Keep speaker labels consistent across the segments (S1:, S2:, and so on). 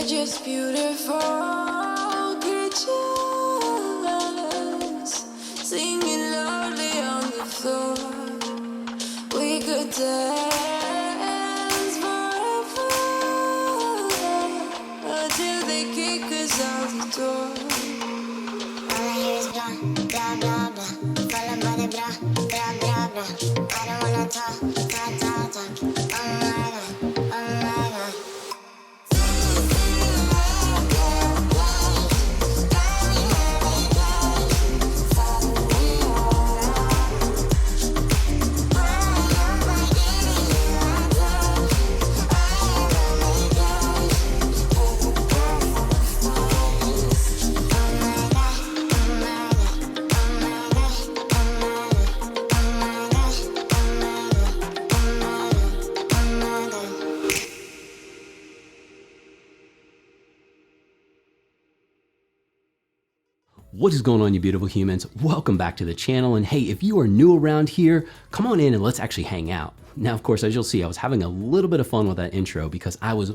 S1: just beautiful creatures singing loudly on the floor. We could dance forever until they kick us out the door.
S2: All I hear is blah, blah, blah, blah. Followed by the blah, blah, blah, blah. I don't wanna talk, talk, talk, talk. Oh my God, oh my God.
S3: What is going on, you beautiful humans? Welcome back to the channel. And hey, if you are new around here, come on in and let's actually hang out. Now, of course, as you'll see, I was having a little bit of fun with that intro because I was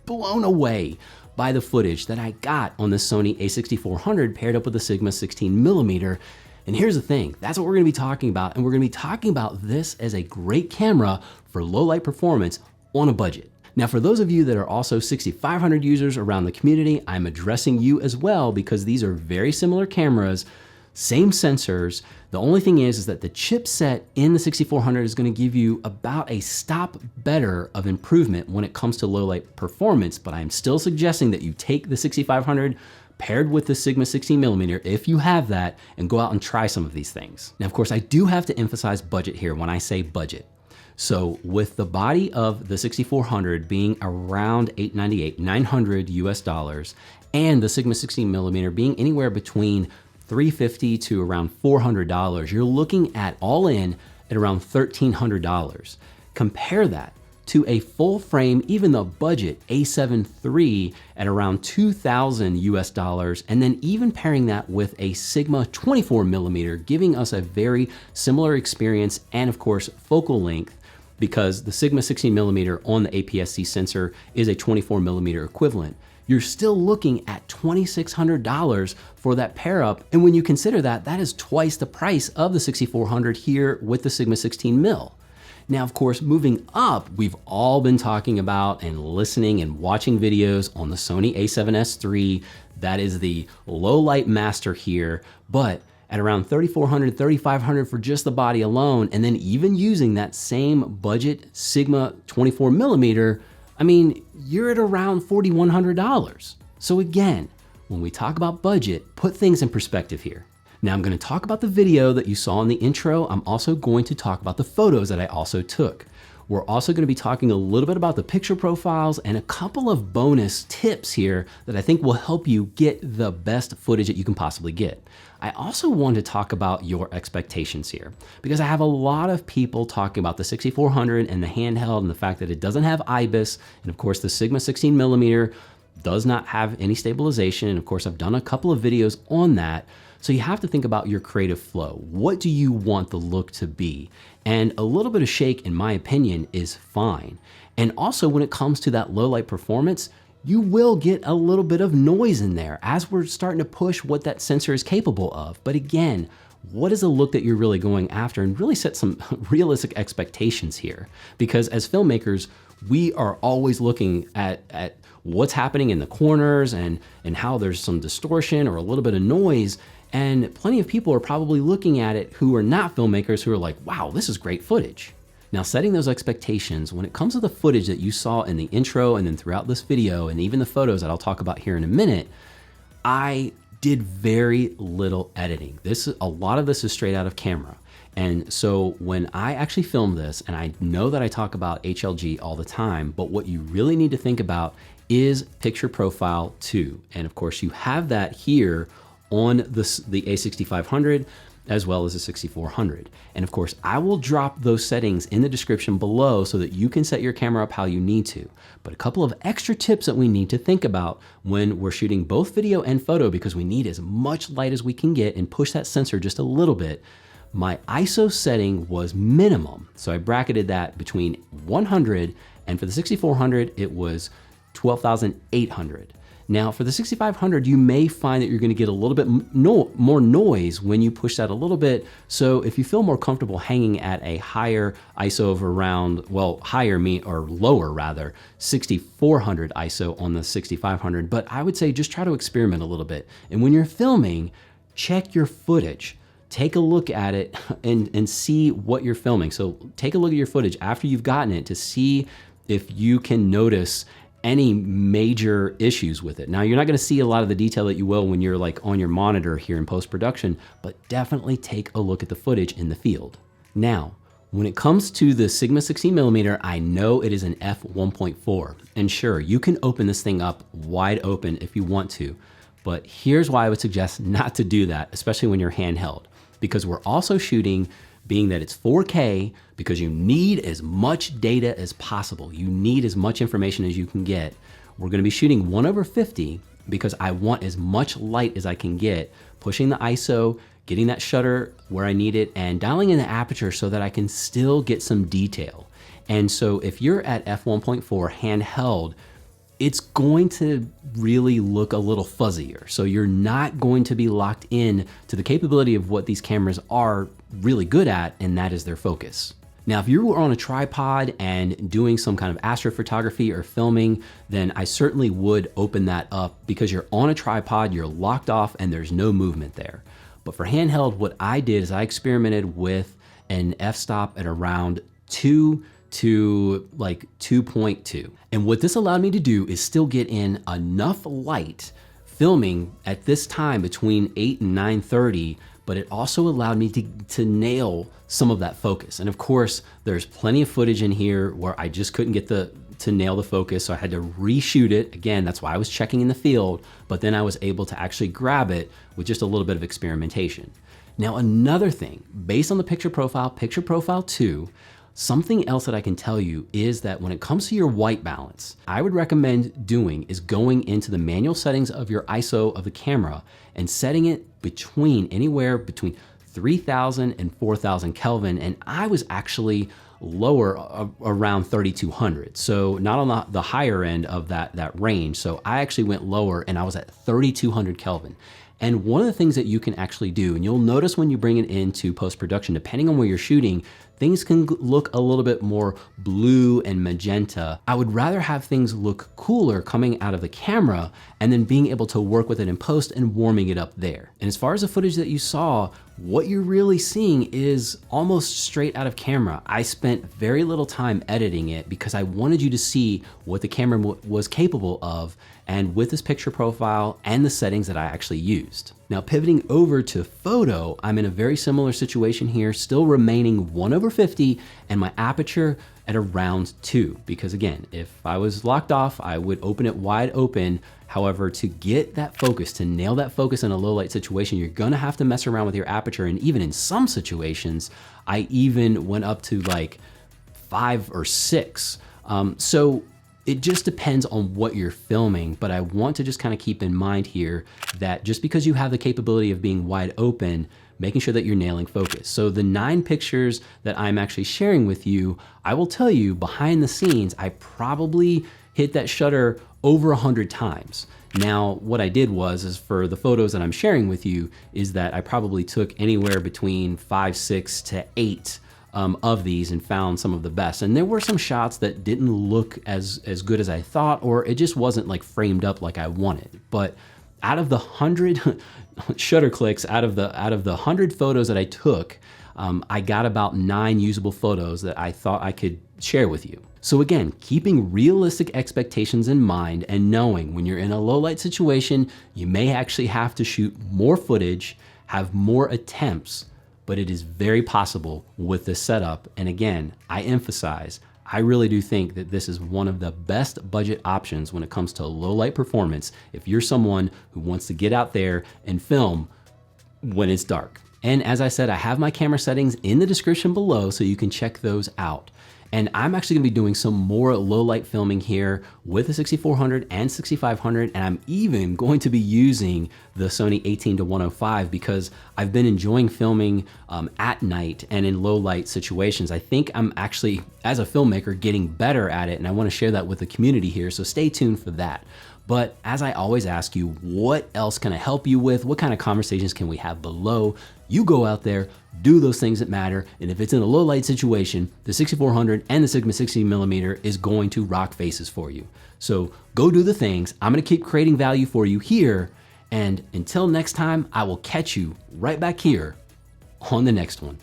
S3: blown away by the footage that I got on the Sony A6400 paired up with the Sigma 16mm. And here's the thing, that's what we're gonna be talking about. And we're gonna be talking about this as a great camera for low light performance on a budget. Now, for those of you that are also 6500 users around the community, I'm addressing you as well because these are very similar cameras, same sensors. The only thing is that the chipset in the 6400 is going to give you about a stop better of improvement when it comes to low light performance, but I'm still suggesting that you take the 6500 paired with the Sigma 16mm if you have that and go out and try some of these things. Now, of course, I do have to emphasize budget here when I say budget. So with the body of the 6400 being around $898, $900 US, and the Sigma 16mm being anywhere between $350 to around $400, you're looking at all in at around $1,300. Compare that to a full frame, even the budget A7 III at around $2,000 US, and then even pairing that with a Sigma 24mm, giving us a very similar experience and of course focal length, because the Sigma 16mm on the APS-C sensor is a 24mm equivalent. You're still looking at $2,600 for that pair up. And when you consider that, that is twice the price of the 6400 here with the Sigma 16mm. Now, of course, moving up, we've all been talking about and listening and watching videos on the Sony A7S III. That is the low light master here, but at around $3,400, $3,500 for just the body alone, and then even using that same budget Sigma 24mm, I mean, you're at around $4,100. So again, when we talk about budget, put things in perspective here. Now I'm gonna talk about the video that you saw in the intro. I'm also going to talk about the photos that I also took. We're also gonna be talking a little bit about the picture profiles and a couple of bonus tips here that I think will help you get the best footage that you can possibly get. I also want to talk about your expectations here because I have a lot of people talking about the 6400 and the handheld and the fact that it doesn't have IBIS, and of course the Sigma 16mm does not have any stabilization, and of course I've done a couple of videos on that. So you have to think about your creative flow. What do you want the look to be? And a little bit of shake, in my opinion, is fine. And also when it comes to that low light performance, you will get a little bit of noise in there as we're starting to push what that sensor is capable of. But again, what is the look that you're really going after, and really set some realistic expectations here. Because as filmmakers, we are always looking at what's happening in the corners and how there's some distortion or a little bit of noise. And plenty of people are probably looking at it who are not filmmakers who are like, wow, this is great footage. Now, setting those expectations, when it comes to the footage that you saw in the intro and then throughout this video, and even the photos that I'll talk about here in a minute, I did very little editing. A lot of this is straight out of camera. And so when I actually film this, and I know that I talk about HLG all the time, but what you really need to think about is picture profile 2. And of course you have that here on the A6500 as well as the 6400. And of course, I will drop those settings in the description below so that you can set your camera up how you need to. But a couple of extra tips that we need to think about when we're shooting both video and photo, because we need as much light as we can get and push that sensor just a little bit. My ISO setting was minimum. So I bracketed that between 100, and for the 6400, it was 12,800. Now for the 6500, you may find that you're gonna get a little bit more noise when you push that a little bit. So if you feel more comfortable hanging at a higher ISO of around, well, lower rather, 6400 ISO on the 6500, but I would say just try to experiment a little bit. And when you're filming, check your footage. Take a look at it and see what you're filming. So take a look at your footage after you've gotten it to see if you can notice any major issues with it. Now, you're not gonna see a lot of the detail that you will when you're like on your monitor here in post-production, but definitely take a look at the footage in the field. Now, when it comes to the Sigma 16mm, I know it is an f1.4. And sure, you can open this thing up wide open if you want to, but here's why I would suggest not to do that, especially when you're handheld, because we're also shooting, being that it's 4K, because you need as much data as possible. You need as much information as you can get. We're gonna be shooting 1/50 because I want as much light as I can get, pushing the ISO, getting that shutter where I need it, and dialing in the aperture so that I can still get some detail. And so if you're at f1.4 handheld, it's going to really look a little fuzzier. So you're not going to be locked in to the capability of what these cameras are really good at, and that is their focus. Now, if you were on a tripod and doing some kind of astrophotography or filming, then I certainly would open that up because you're on a tripod, you're locked off, and there's no movement there. But for handheld, what I did is I experimented with an f-stop at around 2 to like 2.2. And what this allowed me to do is still get in enough light filming at this time between 8 and 9:30, but it also allowed me to nail some of that focus. And of course, there's plenty of footage in here where I just couldn't get to nail the focus, so I had to reshoot it. Again, that's why I was checking in the field, but then I was able to actually grab it with just a little bit of experimentation. Now, another thing, based on the picture profile 2, something else that I can tell you is that when it comes to your white balance, I would recommend doing is going into the manual settings of your ISO of the camera and setting it anywhere between 3000 and 4000 Kelvin. And I was actually lower around 3200. So not on the higher end of that range. So I actually went lower and I was at 3200 Kelvin. And one of the things that you can actually do, and you'll notice when you bring it into post-production, depending on where you're shooting, things can look a little bit more blue and magenta. I would rather have things look cooler coming out of the camera and then being able to work with it in post and warming it up there. And as far as the footage that you saw, what you're really seeing is almost straight out of camera. I spent very little time editing it because I wanted you to see what the camera was capable of, and with this picture profile and the settings that I actually used. Now, pivoting over to photo, I'm in a very similar situation here, still remaining 1/50 and my aperture at around 2, because again, if I was locked off, I would open it wide open. However, to get that focus, to nail that focus in a low light situation, you're gonna have to mess around with your aperture. And even in some situations, I even went up to like 5 or 6. So it just depends on what you're filming, but I want to just kind of keep in mind here that just because you have the capability of being wide open, making sure that you're nailing focus. So the 9 pictures that I'm actually sharing with you, I will tell you behind the scenes, I probably hit that shutter over 100 times. Now, what I did is for the photos that I'm sharing with you, is that I probably took anywhere between 5, 6 to 8 of these and found some of the best. And there were some shots that didn't look as good as I thought, or it just wasn't like framed up like I wanted. But out of the 100 shutter clicks, out of the 100 photos that I took, I got about 9 usable photos that I thought I could share with you. So again, keeping realistic expectations in mind and knowing when you're in a low light situation, you may actually have to shoot more footage, have more attempts, but it is very possible with this setup. And again, I emphasize, I really do think that this is one of the best budget options when it comes to low light performance if you're someone who wants to get out there and film when it's dark. And as I said, I have my camera settings in the description below so you can check those out. And I'm actually gonna be doing some more low light filming here with the 6400 and 6500, and I'm even going to be using the Sony A7Siii because I've been enjoying filming at night and in low light situations. I think I'm actually, as a filmmaker, getting better at it, and I wanna share that with the community here, so stay tuned for that. But as I always ask you, what else can I help you with? What kind of conversations can we have below? You go out there, do those things that matter. And if it's in a low light situation, the 6400 and the Sigma 16mm is going to rock faces for you. So go do the things. I'm gonna keep creating value for you here. And until next time, I will catch you right back here on the next one.